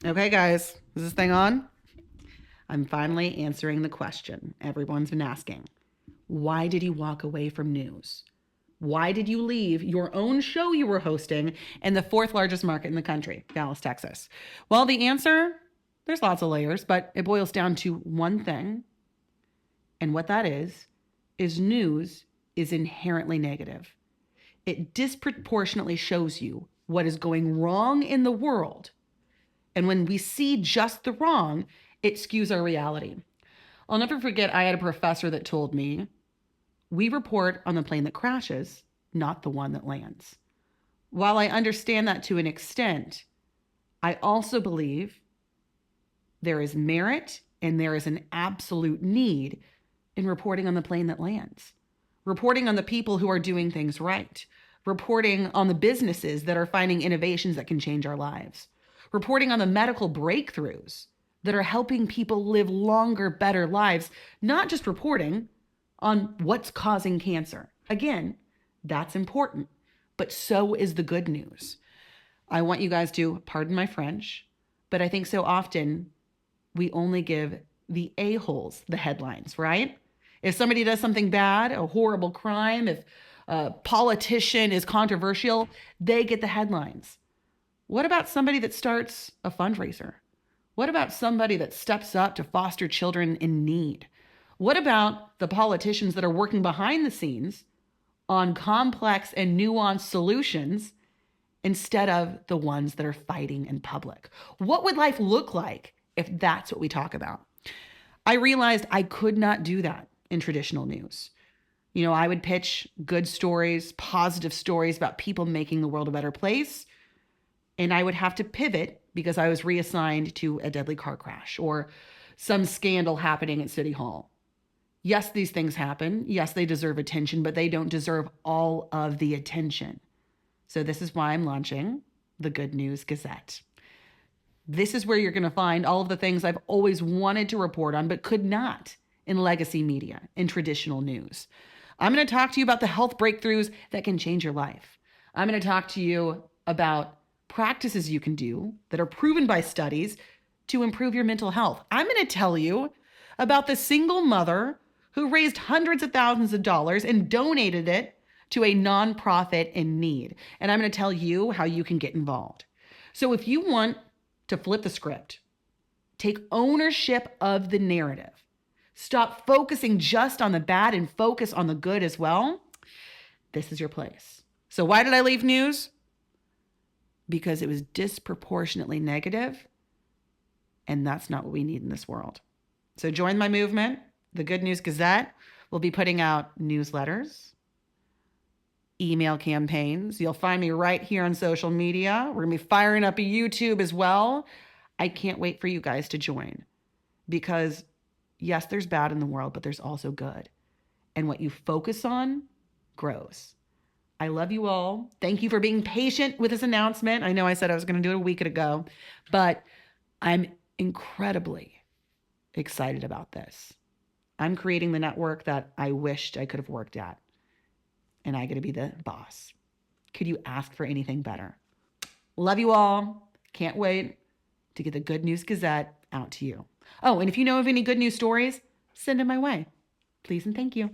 Okay, guys, is this thing on? I'm finally answering the question everyone's been asking. Why did you walk away from news? Why did you leave your own show you were hosting in the fourth largest market in the country, Dallas, Texas? Well, the answer, there's lots of layers, but it boils down to one thing. And what that is news is inherently negative. It disproportionately shows you what is going wrong in the world. And when we see just the wrong, it skews our reality. I'll never forget, I had a professor that told me, we report on the plane that crashes, not the one that lands. While I understand that to an extent, I also believe there is merit and there is an absolute need in reporting on the plane that lands, reporting on the people who are doing things right, reporting on the businesses that are finding innovations that can change our lives, reporting on the medical breakthroughs that are helping people live longer, better lives, not just reporting on what's causing cancer. Again, that's important, but so is the good news. I want you guys to, pardon my French, but I think so often we only give the a-holes the headlines, right? If somebody does something bad, a horrible crime, if a politician is controversial, they get the headlines. What about somebody that starts a fundraiser? What about somebody that steps up to foster children in need? What about the politicians that are working behind the scenes on complex and nuanced solutions instead of the ones that are fighting in public? What would life look like if that's what we talk about? I realized I could not do that in traditional news. You know, I would pitch good stories, positive stories about people making the world a better place. And I would have to pivot because I was reassigned to a deadly car crash or some scandal happening at City Hall. Yes, these things happen. Yes, they deserve attention, but they don't deserve all of the attention. So this is why I'm launching the Good News Gazette. This is where you're going to find all of the things I've always wanted to report on, but could not in legacy media, in traditional news. I'm going to talk to you about the health breakthroughs that can change your life. I'm going to talk to you about practices you can do that are proven by studies to improve your mental health. I'm going to tell you about the single mother who raised hundreds of thousands of dollars and donated it to a nonprofit in need. And I'm going to tell you how you can get involved. So if you want to flip the script, take ownership of the narrative, stop focusing just on the bad and focus on the good as well, this is your place. So why did I leave news? Because it was disproportionately negative, and that's not what we need in this world. So join my movement. The Good News Gazette will be putting out newsletters, email campaigns. You'll find me right here on social media. We're going to be firing up a YouTube as well. I can't wait for you guys to join because, yes, there's bad in the world, but there's also good. And what you focus on grows. I love you all. Thank you for being patient with this announcement. I know I said I was going to do it a week ago, but I'm incredibly excited about this. I'm creating the network that I wished I could have worked at, and I get to be the boss. Could you ask for anything better? Love you all. Can't wait to get the Good News Gazette out to you. Oh, and if you know of any good news stories, send them my way. Please and thank you.